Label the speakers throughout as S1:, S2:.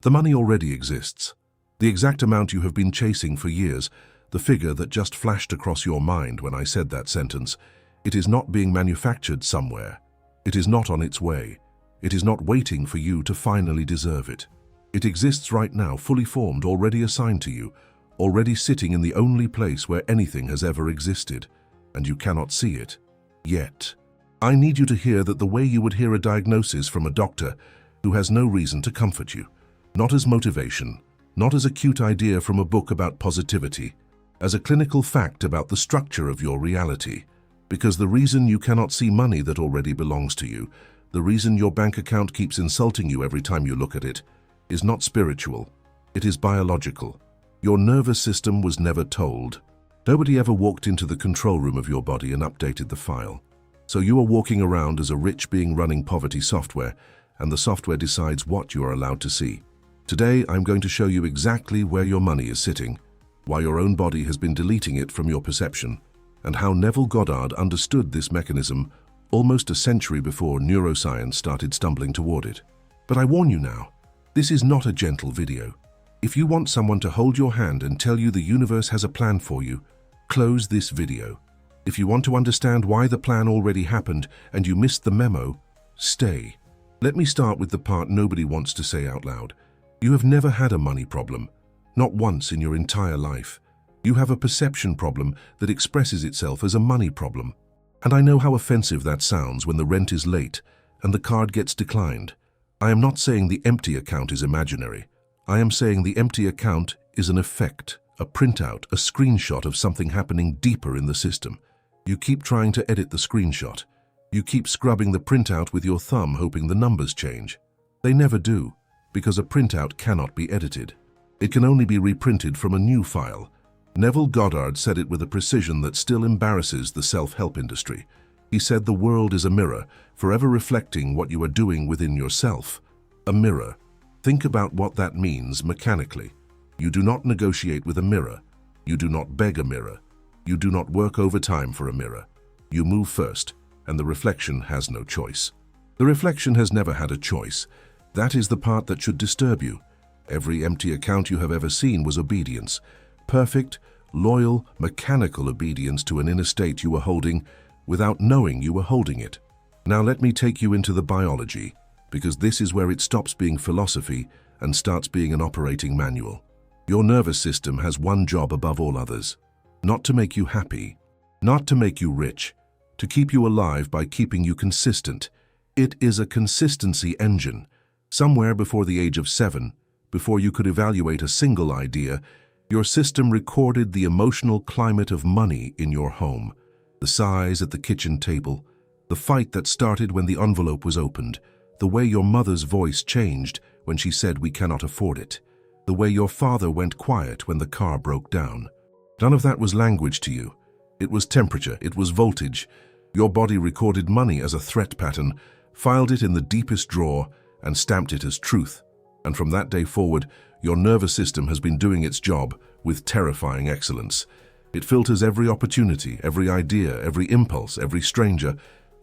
S1: The money already exists. The exact amount you have been chasing for years, the figure that just flashed across your mind when I said that sentence, it is not being manufactured somewhere. It is not on its way. It is not waiting for you to finally deserve it. It exists right now, fully formed, already assigned to you, already sitting in the only place where anything has ever existed, and you cannot see it. Yet. I need you to hear that the way you would hear a diagnosis from a doctor who has no reason to comfort you, not as motivation, not as a cute idea from a book about positivity, as a clinical fact about the structure of your reality. Because the reason you cannot see money that already belongs to you, the reason your bank account keeps insulting you every time you look at it, is not spiritual. It is biological. Your nervous system was never told. Nobody ever walked into the control room of your body and updated the file. So you are walking around as a rich being running poverty software, and the software decides what you are allowed to see. Today, I'm going to show you exactly where your money is sitting, why your own body has been deleting it from your perception, and how Neville Goddard understood this mechanism almost a century before neuroscience started stumbling toward it. But I warn you now, this is not a gentle video. If you want someone to hold your hand and tell you the universe has a plan for you, close this video. If you want to understand why the plan already happened and you missed the memo, stay. Let me start with the part nobody wants to say out loud. You have never had a money problem, not once in your entire life. You have a perception problem that expresses itself as a money problem. And I know how offensive that sounds when the rent is late and the card gets declined. I am not saying the empty account is imaginary. I am saying the empty account is an effect, a printout, a screenshot of something happening deeper in the system. You keep trying to edit the screenshot. You keep scrubbing the printout with your thumb, hoping the numbers change. They never do, because a printout cannot be edited. It can only be reprinted from a new file. Neville Goddard said it with a precision that still embarrasses the self-help industry. He said the world is a mirror, forever reflecting what you are doing within yourself. A mirror. Think about what that means mechanically. You do not negotiate with a mirror. You do not beg a mirror. You do not work overtime for a mirror. You move first, and the reflection has no choice. The reflection has never had a choice. That is the part that should disturb you. Every empty account you have ever seen was obedience. Perfect, loyal, mechanical obedience to an inner state you were holding without knowing you were holding it. Now let me take you into the biology, because this is where it stops being philosophy and starts being an operating manual. Your nervous system has one job above all others: not to make you happy, not to make you rich, to keep you alive by keeping you consistent. It is a consistency engine. Somewhere before the age of 7, before you could evaluate a single idea, your system recorded the emotional climate of money in your home, the sighs at the kitchen table, the fight that started when the envelope was opened, the way your mother's voice changed when she said we cannot afford it, the way your father went quiet when the car broke down. None of that was language to you. It was temperature, it was voltage. Your body recorded money as a threat pattern, filed it in the deepest drawer, and stamped it as truth. And from that day forward, your nervous system has been doing its job with terrifying excellence. It filters every opportunity, every idea, every impulse, every stranger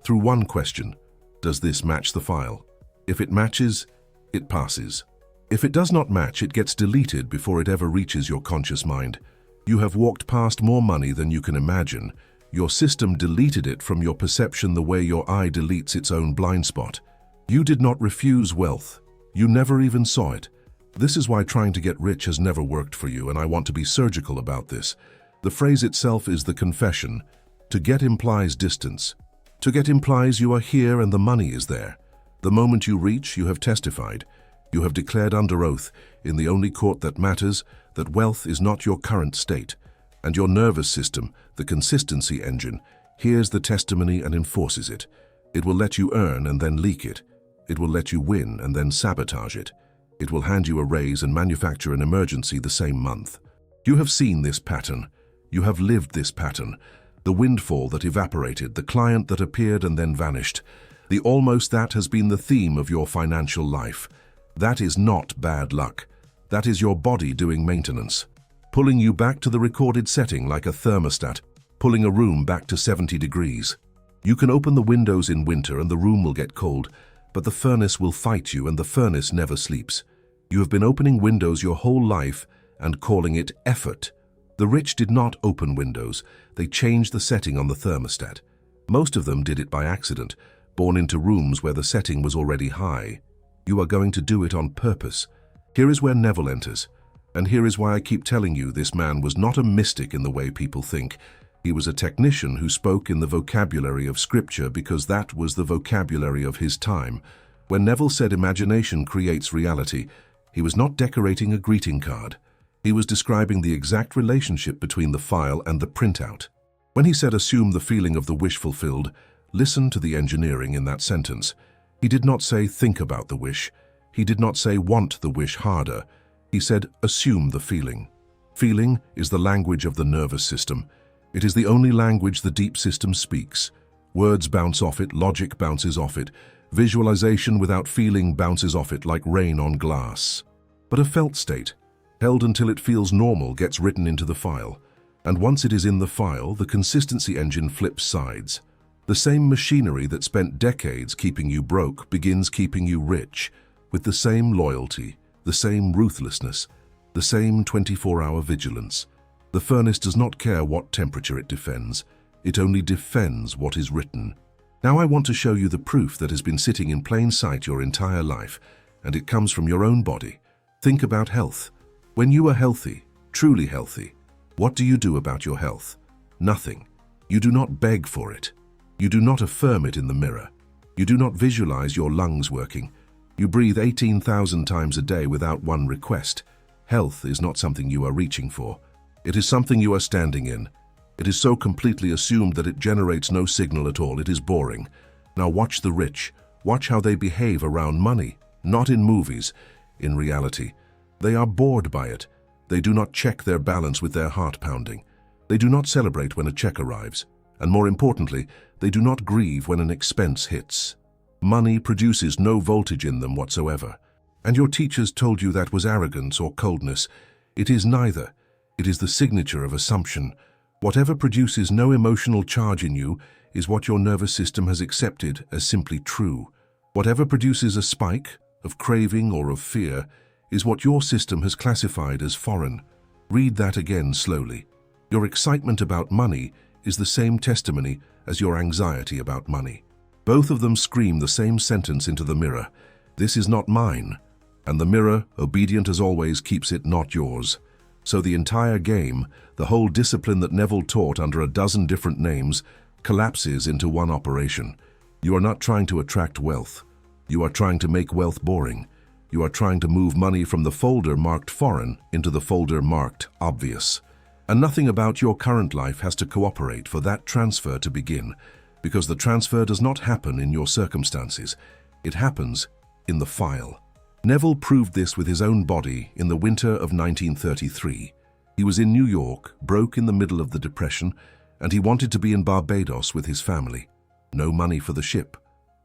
S1: through one question: does this match the file? If it matches, it passes. If it does not match, it gets deleted before it ever reaches your conscious mind. You have walked past more money than you can imagine. Your system deleted it from your perception the way your eye deletes its own blind spot. You did not refuse wealth. You never even saw it. This is why trying to get rich has never worked for you, and I want to be surgical about this. The phrase itself is the confession. To get implies distance. To get implies you are here and the money is there. The moment you reach, you have testified. You have declared under oath, in the only court that matters, that wealth is not your current state. And your nervous system, the consistency engine, hears the testimony and enforces it. It will let you earn and then leak it. It will let you win and then sabotage it. It will hand you a raise and manufacture an emergency the same month. You have seen this pattern. You have lived this pattern. The windfall that evaporated, the client that appeared and then vanished. The almost that has been the theme of your financial life. That is not bad luck. That is your body doing maintenance, pulling you back to the recorded setting like a thermostat, pulling a room back to 70 degrees. You can open the windows in winter and the room will get cold, but the furnace will fight you, and the furnace never sleeps. You have been opening windows your whole life and calling it effort. The rich did not open windows. They changed the setting on the thermostat. Most of them did it by accident, born into rooms where the setting was already high. You are going to do it on purpose. Here is where Neville enters. And here is why I keep telling you this man was not a mystic in the way people think. He was a technician who spoke in the vocabulary of Scripture because that was the vocabulary of his time. When Neville said imagination creates reality, he was not decorating a greeting card. He was describing the exact relationship between the file and the printout. When he said assume the feeling of the wish fulfilled, listen to the engineering in that sentence. He did not say think about the wish. He did not say want the wish harder. He said assume the feeling. Feeling is the language of the nervous system. It is the only language the deep system speaks. Words bounce off it, logic bounces off it. Visualization without feeling bounces off it like rain on glass. But a felt state, held until it feels normal, gets written into the file. And once it is in the file, the consistency engine flips sides. The same machinery that spent decades keeping you broke begins keeping you rich, with the same loyalty, the same ruthlessness, the same 24-hour vigilance. The furnace does not care what temperature it defends. It only defends what is written. Now I want to show you the proof that has been sitting in plain sight your entire life, and it comes from your own body. Think about health. When you are healthy, truly healthy, what do you do about your health? Nothing. You do not beg for it. You do not affirm it in the mirror. You do not visualize your lungs working. You breathe 18,000 times a day without one request. Health is not something you are reaching for. It is something you are standing in. It is so completely assumed that it generates no signal at all. It is boring. Now watch the rich. Watch how they behave around money. Not in movies, in reality. They are bored by it. They do not check their balance with their heart pounding. They do not celebrate when a check arrives. And more importantly, they do not grieve when an expense hits. Money produces no voltage in them whatsoever. And your teachers told you that was arrogance or coldness. It is neither. It is the signature of assumption. Whatever produces no emotional charge in you is what your nervous system has accepted as simply true. Whatever produces a spike of craving or of fear is what your system has classified as foreign. Read that again slowly. Your excitement about money is the same testimony as your anxiety about money. Both of them scream the same sentence into the mirror. This is not mine. And the mirror, obedient as always, keeps it not yours. So the entire game, the whole discipline that Neville taught under a dozen different names, collapses into one operation. You are not trying to attract wealth. You are trying to make wealth boring. You are trying to move money from the folder marked foreign into the folder marked obvious. And nothing about your current life has to cooperate for that transfer to begin, because the transfer does not happen in your circumstances. It happens in the file. Neville proved this with his own body in the winter of 1933. He was in New York, broke in the middle of the Depression, and he wanted to be in Barbados with his family. No money for the ship,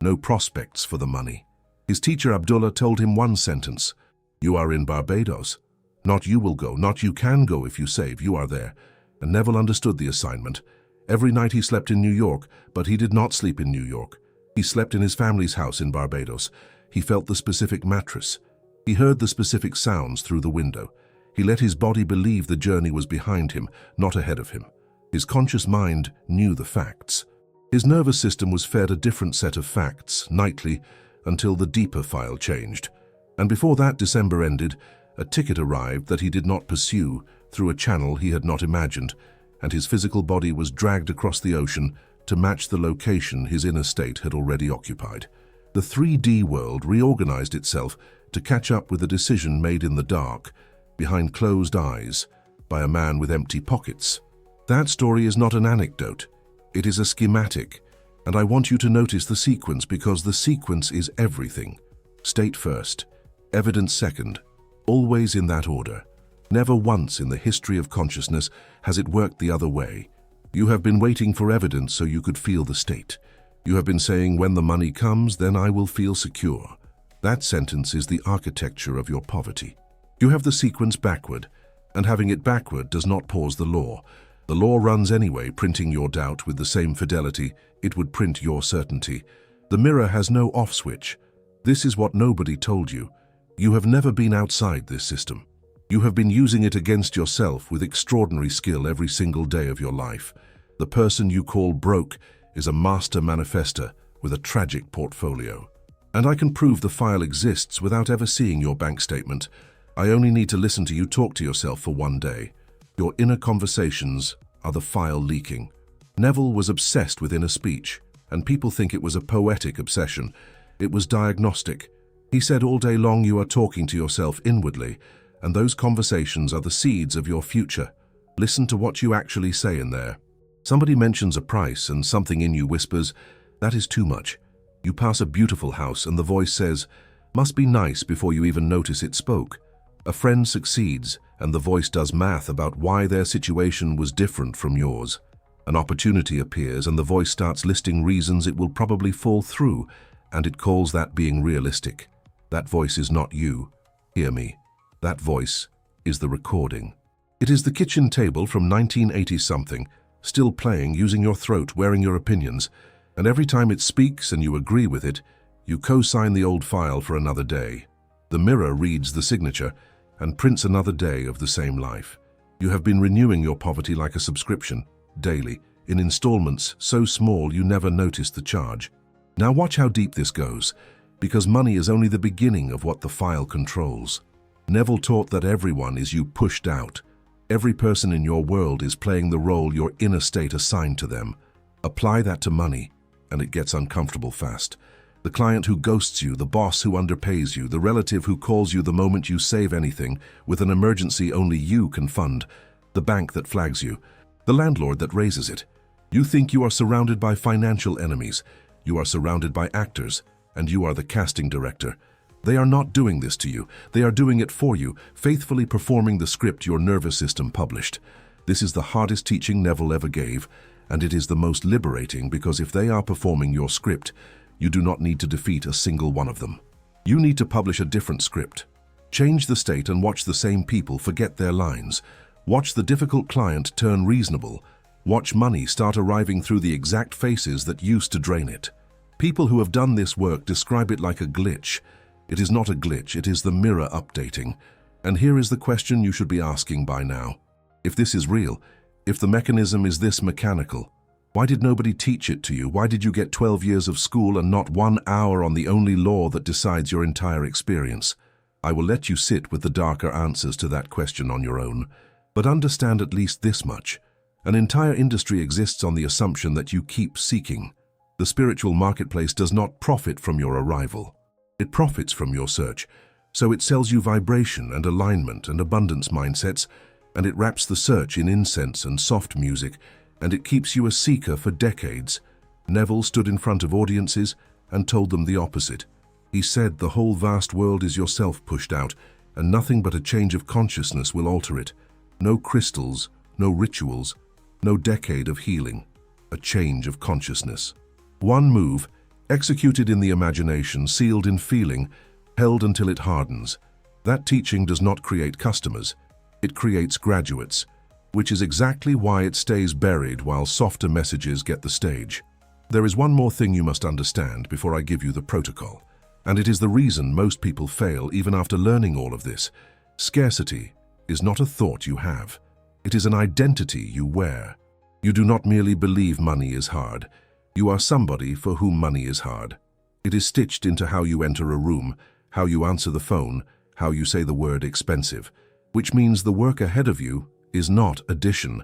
S1: no prospects for the money. His teacher Abdullah told him one sentence: "You are in Barbados. Not you will go, not you can go if you save, you are there." And Neville understood the assignment. Every night he slept in New York, but he did not sleep in New York. He slept in his family's house in Barbados. He felt the specific mattress. He heard the specific sounds through the window. He let his body believe the journey was behind him, not ahead of him. His conscious mind knew the facts. His nervous system was fed a different set of facts, nightly, until the deeper file changed. And before that December ended, a ticket arrived that he did not pursue through a channel he had not imagined, and his physical body was dragged across the ocean to match the location his inner state had already occupied. The 3D world reorganized itself to catch up with a decision made in the dark, behind closed eyes, by a man with empty pockets. That story is not an anecdote. It is a schematic, and I want you to notice the sequence because the sequence is everything. State first, evidence second, always in that order. Never once in the history of consciousness has it worked the other way. You have been waiting for evidence so you could feel the state. You have been saying, when the money comes, then I will feel secure. That sentence is the architecture of your poverty. You have the sequence backward, and having it backward does not pause the law. The law runs anyway, printing your doubt with the same fidelity it would print your certainty. The mirror has no off switch. This is what nobody told you. You have never been outside this system. You have been using it against yourself with extraordinary skill every single day of your life. The person you call broke is a master manifester with a tragic portfolio. And I can prove the file exists without ever seeing your bank statement. I only need to listen to you talk to yourself for one day. Your inner conversations are the file leaking. Neville was obsessed with inner speech, and people think it was a poetic obsession. It was diagnostic. He said all day long you are talking to yourself inwardly, and those conversations are the seeds of your future. Listen to what you actually say in there. Somebody mentions a price and something in you whispers, "That is too much." You pass a beautiful house and the voice says, "Must be nice," before you even notice it spoke. A friend succeeds and the voice does math about why their situation was different from yours. An opportunity appears and the voice starts listing reasons it will probably fall through, and it calls that being realistic. That voice is not you. Hear me. That voice is the recording. It is the kitchen table from 1980-something, still playing, using your throat, wearing your opinions, and every time it speaks and you agree with it, you co-sign the old file for another day. The mirror reads the signature and prints another day of the same life. You have been renewing your poverty like a subscription, daily, in installments so small you never noticed the charge. Now watch how deep this goes, because money is only the beginning of what the file controls. Neville taught that everyone is you pushed out. Every person in your world is playing the role your inner state assigned to them. Apply that to money, and it gets uncomfortable fast. The client who ghosts you, the boss who underpays you, the relative who calls you the moment you save anything with an emergency only you can fund, the bank that flags you, the landlord that raises it. You think you are surrounded by financial enemies. You are surrounded by actors, and you are the casting director. They are not doing this to you. They are doing it for you, faithfully performing the script your nervous system published. This is the hardest teaching Neville ever gave, and it is the most liberating because if they are performing your script, you do not need to defeat a single one of them. You need to publish a different script. Change the state and watch the same people forget their lines. Watch the difficult client turn reasonable. Watch money start arriving through the exact faces that used to drain it. People who have done this work describe it like a glitch. It is not a glitch, it is the mirror updating. And here is the question you should be asking by now. If this is real, if the mechanism is this mechanical, why did nobody teach it to you? Why did you get 12 years of school and not 1 hour on the only law that decides your entire experience? I will let you sit with the darker answers to that question on your own. But understand at least this much. An entire industry exists on the assumption that you keep seeking. The spiritual marketplace does not profit from your arrival. It profits from your search. So it sells you vibration and alignment and abundance mindsets, and it wraps the search in incense and soft music, and it keeps you a seeker for decades. Neville stood in front of audiences and told them the opposite. He said the whole vast world is yourself pushed out, and nothing but a change of consciousness will alter it. No crystals, no rituals, no decade of healing. A change of consciousness. One move, executed in the imagination, sealed in feeling, held until it hardens. That teaching does not create customers. It creates graduates, which is exactly why it stays buried while softer messages get the stage. There is one more thing you must understand before I give you the protocol, and it is the reason most people fail even after learning all of this. Scarcity is not a thought you have. It is an identity you wear. You do not merely believe money is hard. You are somebody for whom money is hard. It is stitched into how you enter a room, how you answer the phone, how you say the word expensive, which means the work ahead of you is not addition,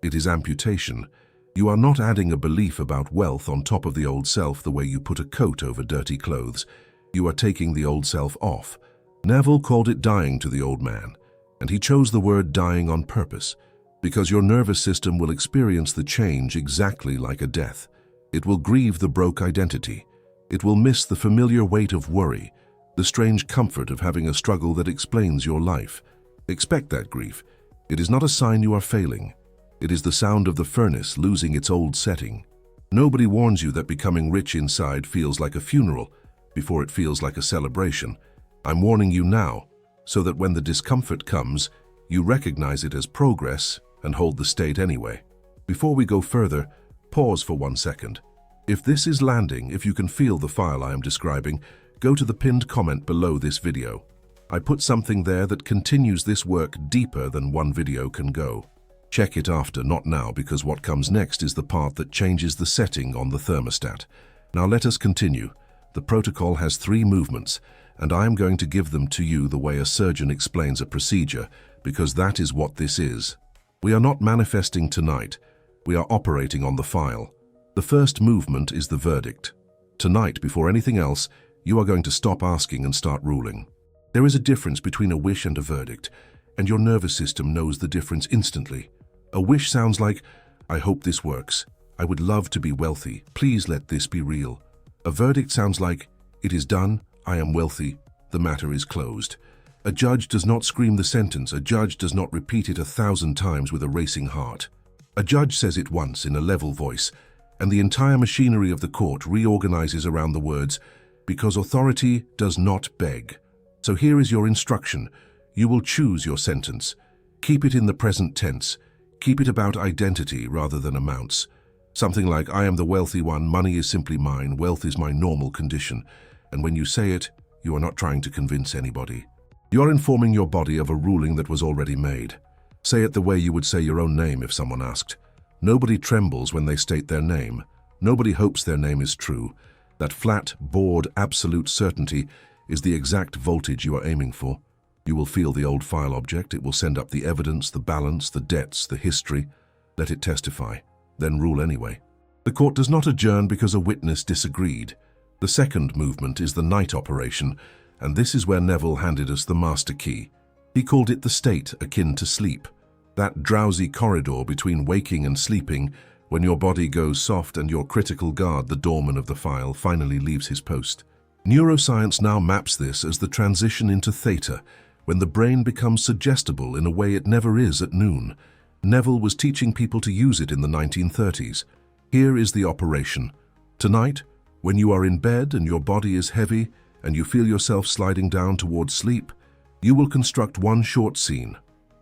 S1: it is amputation. You are not adding a belief about wealth on top of the old self the way you put a coat over dirty clothes. You are taking the old self off. Neville called it dying to the old man, and he chose the word dying on purpose, because your nervous system will experience the change exactly like a death. It will grieve the broke identity. It will miss the familiar weight of worry, the strange comfort of having a struggle that explains your life. Expect that grief. It is not a sign you are failing. It is the sound of the furnace losing its old setting. Nobody warns you that becoming rich inside feels like a funeral before it feels like a celebration. I'm warning you now, so that when the discomfort comes, you recognize it as progress and hold the state anyway. Before we go further, pause for 1 second. If this is landing, if you can feel the file I am describing, go to the pinned comment below this video. I put something there that continues this work deeper than one video can go. Check it after, not now, because what comes next is the part that changes the setting on the thermostat. Now let us continue. The protocol has 3 movements, and I am going to give them to you the way a surgeon explains a procedure, because that is what this is. We are not manifesting tonight. We are operating on the file. The first movement is the verdict. Tonight, before anything else, you are going to stop asking and start ruling. There is a difference between a wish and a verdict, and your nervous system knows the difference instantly. A wish sounds like, I hope this works. I would love to be wealthy. Please let this be real. A verdict sounds like, it is done. I am wealthy. The matter is closed. A judge does not scream the sentence. A judge does not repeat it 1,000 times with a racing heart. A judge says it once in a level voice, and the entire machinery of the court reorganizes around the words, because authority does not beg. So here is your instruction. You will choose your sentence. Keep it in the present tense. Keep it about identity rather than amounts. Something like, I am the wealthy one, money is simply mine, wealth is my normal condition. And when you say it, you are not trying to convince anybody. You are informing your body of a ruling that was already made. Say it the way you would say your own name if someone asked. Nobody trembles when they state their name. Nobody hopes their name is true. That flat, bored, absolute certainty is the exact voltage you are aiming for. You will feel the old file object. It will send up the evidence, the balance, the debts, the history. Let it testify. Then rule anyway. The court does not adjourn because a witness disagreed. The second movement is the night operation, and this is where Neville handed us the master key. He called it the state akin to sleep. That drowsy corridor between waking and sleeping, when your body goes soft and your critical guard, the doorman of the file, finally leaves his post. Neuroscience now maps this as the transition into theta, when the brain becomes suggestible in a way it never is at noon. Neville was teaching people to use it in the 1930s. Here is the operation. Tonight, when you are in bed and your body is heavy and you feel yourself sliding down towards sleep, you will construct one short scene,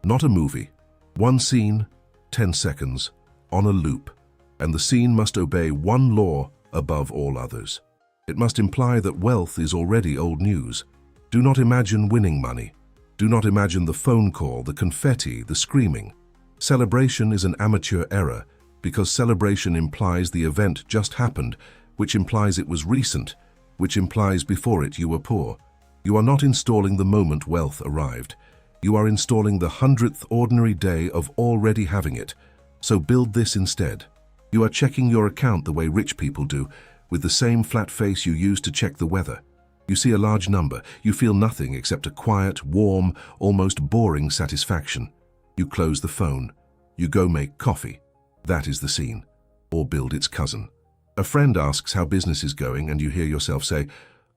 S1: not a movie. One scene, 10 seconds, on a loop, and the scene must obey one law above all others. It must imply that wealth is already old news. Do not imagine winning money. Do not imagine the phone call, the confetti, the screaming. Celebration is an amateur error because celebration implies the event just happened, which implies it was recent, which implies before it you were poor. You are not installing the moment wealth arrived. You are installing the 100th ordinary day of already having it. So build this instead. You are checking your account the way rich people do, with the same flat face you use to check the weather. You see a large number. You feel nothing except a quiet, warm, almost boring satisfaction. You close the phone. You go make coffee. That is the scene. Or build its cousin. A friend asks how business is going, and you hear yourself say,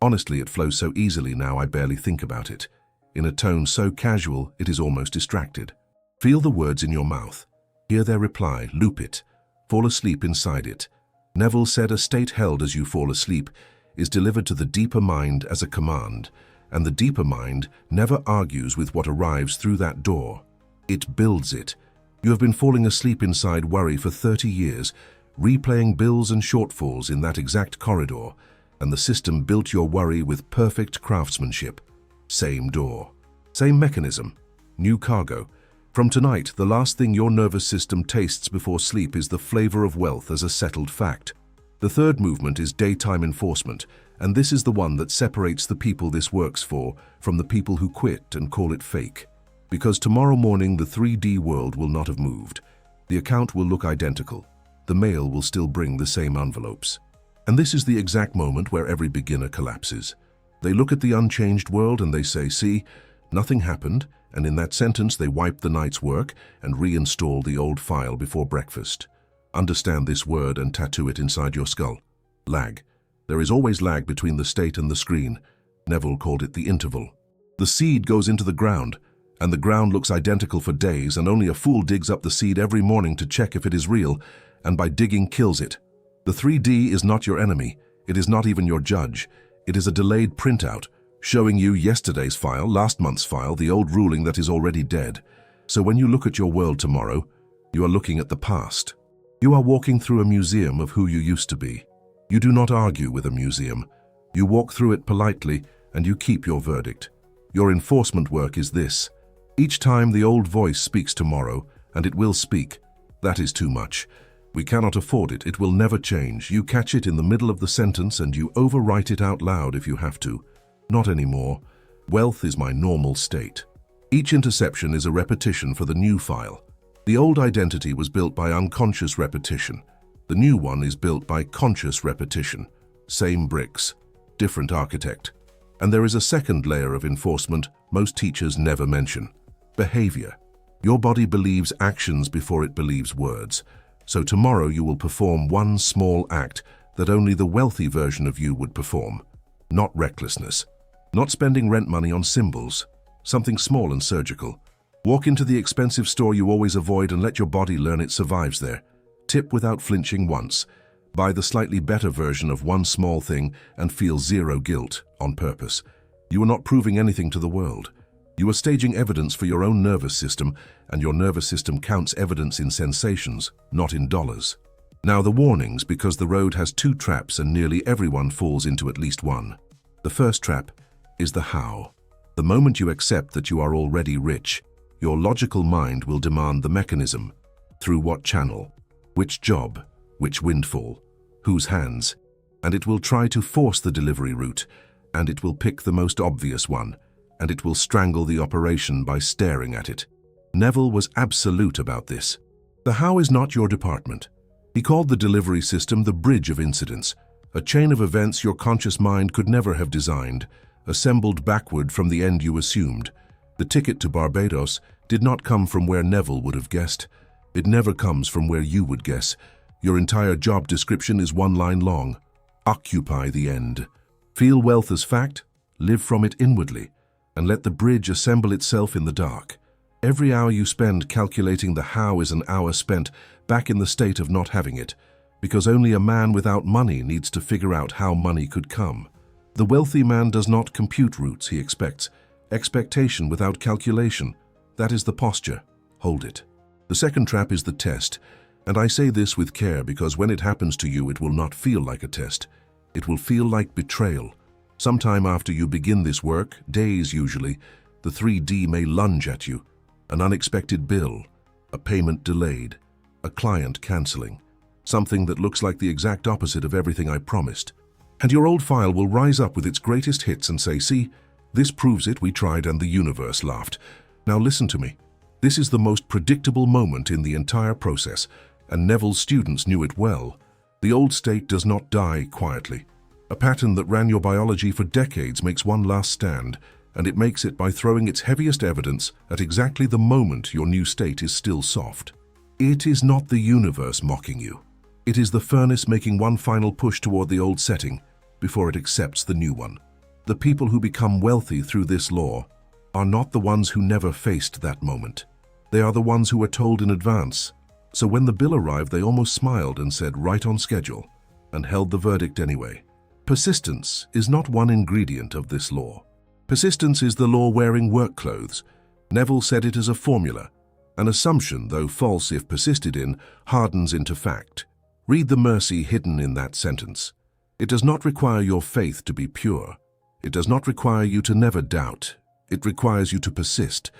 S1: honestly, it flows so easily now I barely think about it. In a tone so casual, it is almost distracted. Feel the words in your mouth. Hear their reply. Loop it. Fall asleep inside it. Neville said a state held as you fall asleep is delivered to the deeper mind as a command, and the deeper mind never argues with what arrives through that door. It builds it. You have been falling asleep inside worry for 30 years, replaying bills and shortfalls in that exact corridor, and the system built your worry with perfect craftsmanship. Same door. Same mechanism. New cargo. From tonight, the last thing your nervous system tastes before sleep is the flavor of wealth as a settled fact. The third movement is daytime enforcement, and this is the one that separates the people this works for from the people who quit and call it fake. Because tomorrow morning the 3D world will not have moved. The account will look identical. The mail will still bring the same envelopes. And this is the exact moment where every beginner collapses. They look at the unchanged world and they say, see, nothing happened, and in that sentence they wipe the night's work and reinstall the old file before breakfast. Understand this word and tattoo it inside your skull. Lag. There is always lag between the state and the screen. Neville called it the interval. The seed goes into the ground, and the ground looks identical for days, and only a fool digs up the seed every morning to check if it is real, and by digging kills it. The 3D is not your enemy. It is not even your judge. It is a delayed printout, showing you yesterday's file, last month's file, the old ruling that is already dead. So when you look at your world tomorrow, you are looking at the past. You are walking through a museum of who you used to be. You do not argue with a museum. You walk through it politely, and you keep your verdict. Your enforcement work is this. Each time the old voice speaks tomorrow, and it will speak, that is too much. We cannot afford it. It will never change. You catch it in the middle of the sentence and you overwrite it out loud if you have to. Not anymore. Wealth is my normal state. Each interception is a repetition for the new file. The old identity was built by unconscious repetition. The new one is built by conscious repetition. Same bricks, different architect. And there is a second layer of enforcement most teachers never mention. Behavior. Your body believes actions before it believes words. So tomorrow you will perform one small act that only the wealthy version of you would perform. Not recklessness. Not spending rent money on symbols. Something small and surgical. Walk into the expensive store you always avoid and let your body learn it survives there. Tip without flinching once. Buy the slightly better version of one small thing and feel zero guilt on purpose. You are not proving anything to the world. You are staging evidence for your own nervous system, and your nervous system counts evidence in sensations, not in dollars. Now the warnings, because the road has two traps and nearly everyone falls into at least one. The first trap is the how. The moment you accept that you are already rich, your logical mind will demand the mechanism. Through what channel? Which job? Which windfall? Whose hands? And it will try to force the delivery route, and it will pick the most obvious one, and it will strangle the operation by staring at it. Neville was absolute about this. The how is not your department. He called the delivery system the bridge of incidents, a chain of events your conscious mind could never have designed, assembled backward from the end you assumed. The ticket to Barbados did not come from where Neville would have guessed. It never comes from where you would guess. Your entire job description is one line long. Occupy the end. Feel wealth as fact, live from it inwardly, and let the bridge assemble itself in the dark. Every hour you spend calculating the how is an hour spent back in the state of not having it, because only a man without money needs to figure out how money could come. The wealthy man does not compute routes, he expects. Expectation without calculation. That is the posture. Hold it. The second trap is the test, and I say this with care because when it happens to you, it will not feel like a test. It will feel like betrayal. Sometime after you begin this work, days usually, the 3D may lunge at you. An unexpected bill, a payment delayed, a client cancelling, something that looks like the exact opposite of everything I promised. And your old file will rise up with its greatest hits and say, see, this proves it, we tried and the universe laughed. Now listen to me. This is the most predictable moment in the entire process, and Neville's students knew it well. The old state does not die quietly. A pattern that ran your biology for decades makes one last stand, and it makes it by throwing its heaviest evidence at exactly the moment your new state is still soft. It is not the universe mocking you. It is the furnace making one final push toward the old setting before it accepts the new one. The people who become wealthy through this law are not the ones who never faced that moment. They are the ones who were told in advance. So when the bill arrived, they almost smiled and said, right on schedule, and held the verdict anyway. Persistence is not one ingredient of this law. Persistence is the law wearing work clothes. Neville said it as a formula. An assumption, though false if persisted in, hardens into fact. Read the mercy hidden in that sentence. It does not require your faith to be pure. It does not require you to never doubt. It requires you to persist.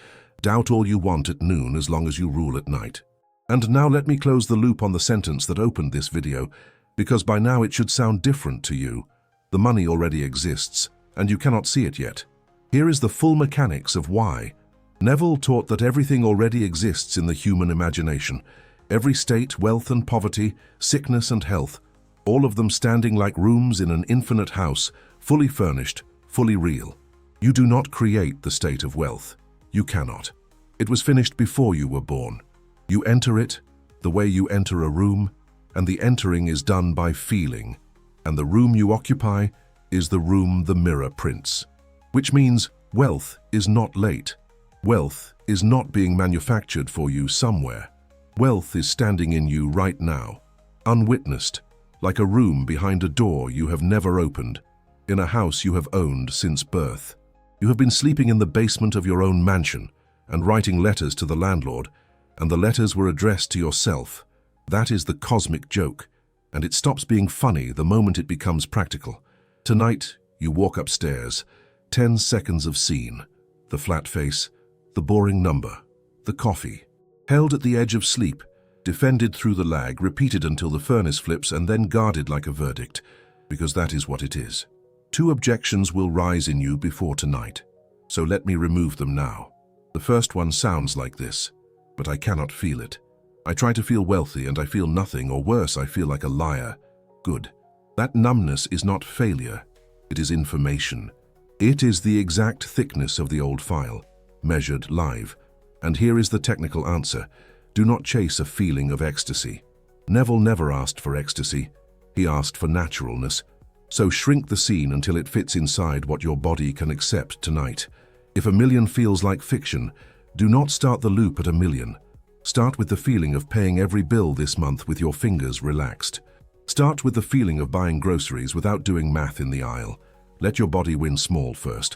S1: Doubt all you want at noon as long as you rule at night. And now let me close the loop on the sentence that opened this video, because by now it should sound different to you. The money already exists, and you cannot see it yet. Here is the full mechanics of why. Neville taught that everything already exists in the human imagination. Every state, wealth and poverty, sickness and health, all of them standing like rooms in an infinite house, fully furnished, fully real. You do not create the state of wealth. You cannot. It was finished before you were born. You enter it, the way you enter a room, and the entering is done by feeling, and the room you occupy is the room the mirror prints. Which means wealth is not late. Wealth is not being manufactured for you somewhere. Wealth is standing in you right now, unwitnessed, like a room behind a door you have never opened, in a house you have owned since birth. You have been sleeping in the basement of your own mansion and writing letters to the landlord, and the letters were addressed to yourself. That is the cosmic joke, and it stops being funny the moment it becomes practical. Tonight, you walk upstairs. 10 seconds of scene. the flat face, the boring number, the coffee. Held at the edge of sleep, defended through the lag, repeated until the furnace flips, and then guarded like a verdict, because that is what it is. 2 objections will rise in you before tonight, so let me remove them now. The first one sounds like this, but I cannot feel it. I try to feel wealthy and I feel nothing, or worse, I feel like a liar. Good. That numbness is not failure, it is information. It is the exact thickness of the old file, measured live. And here is the technical answer. Do not chase a feeling of ecstasy. Neville never asked for ecstasy. He asked for naturalness. So shrink the scene until it fits inside what your body can accept tonight. If 1,000,000 feels like fiction, do not start the loop at 1,000,000. Start with the feeling of paying every bill this month with your fingers relaxed. Start with the feeling of buying groceries without doing math in the aisle. Let your body win small first.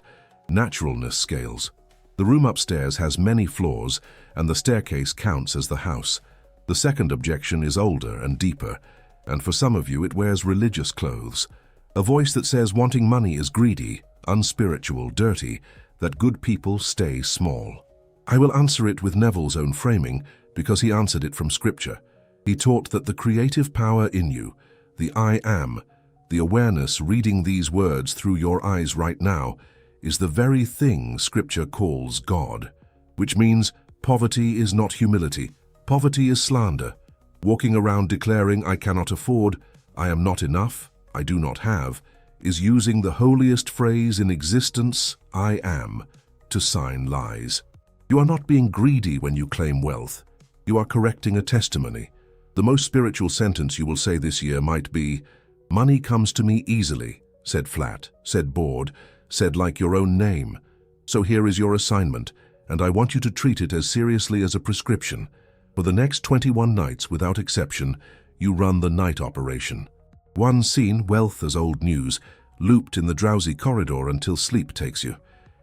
S1: Naturalness scales. The room upstairs has many floors, and the staircase counts as the house. The second objection is older and deeper, and for some of you it wears religious clothes. A voice that says wanting money is greedy, unspiritual, dirty, that good people stay small. I will answer it with Neville's own framing, because he answered it from Scripture. He taught that the creative power in you, the I am, the awareness reading these words through your eyes right now, is the very thing Scripture calls God, which means poverty is not humility. Poverty is slander. Walking around declaring I cannot afford, I am not enough, I do not have, is using the holiest phrase in existence, I am, to sign lies. You are not being greedy when you claim wealth. You are correcting a testimony. The most spiritual sentence you will say this year might be, money comes to me easily, said flat, said bored, said like your own name. So here is your assignment, and I want you to treat it as seriously as a prescription. For the next 21 nights, without exception, you run the night operation. One scene, wealth as old news, looped in the drowsy corridor until sleep takes you.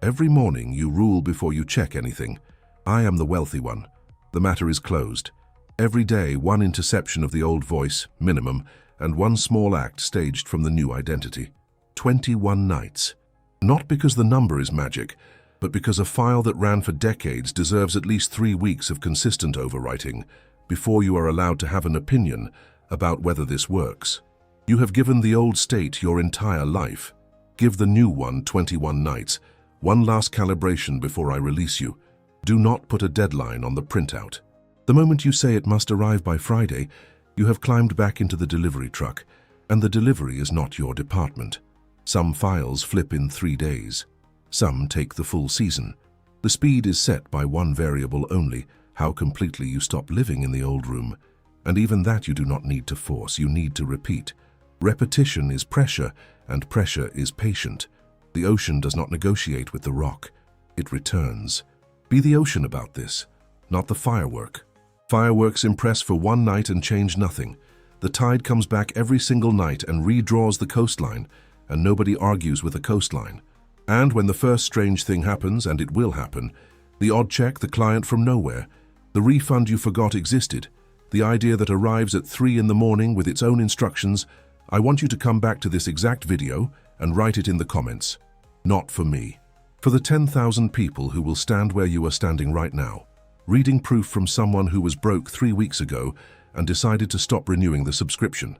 S1: Every morning you rule before you check anything. I am the wealthy one. The matter is closed. Every day, one interception of the old voice, minimum, and one small act staged from the new identity. 21 nights. Not because the number is magic, but because a file that ran for decades deserves at least 3 weeks of consistent overwriting before you are allowed to have an opinion about whether this works. You have given the old state your entire life. Give the new one 21 nights, one last calibration before I release you. Do not put a deadline on the printout. The moment you say it must arrive by Friday, you have climbed back into the delivery truck, and the delivery is not your department. Some files flip in 3 days. Some take the full season. The speed is set by one variable only, how completely you stop living in the old room. And even that you do not need to force, you need to repeat. Repetition is pressure, and pressure is patient. The ocean does not negotiate with the rock. It returns. Be the ocean about this, not the firework. Fireworks impress for one night and change nothing. The tide comes back every single night and redraws the coastline, and nobody argues with a coastline. And when the first strange thing happens, and it will happen, the odd check, the client from nowhere, the refund you forgot existed, the idea that arrives at 3 in the morning with its own instructions, I want you to come back to this exact video and write it in the comments. Not for me. For the 10,000 people who will stand where you are standing right now, reading proof from someone who was broke 3 weeks ago and decided to stop renewing the subscription.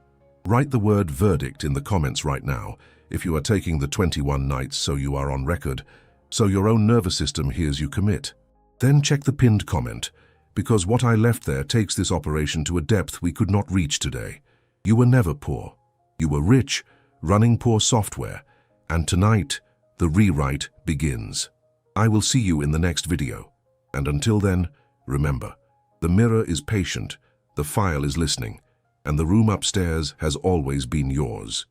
S1: Write the word verdict in the comments right now if you are taking the 21 nights so you are on record, so your own nervous system hears you commit. Then check the pinned comment, because what I left there takes this operation to a depth we could not reach today. You were never poor. You were rich, running poor software, and tonight, the rewrite begins. I will see you in the next video, and until then, remember, the mirror is patient, the file is listening, and the room upstairs has always been yours.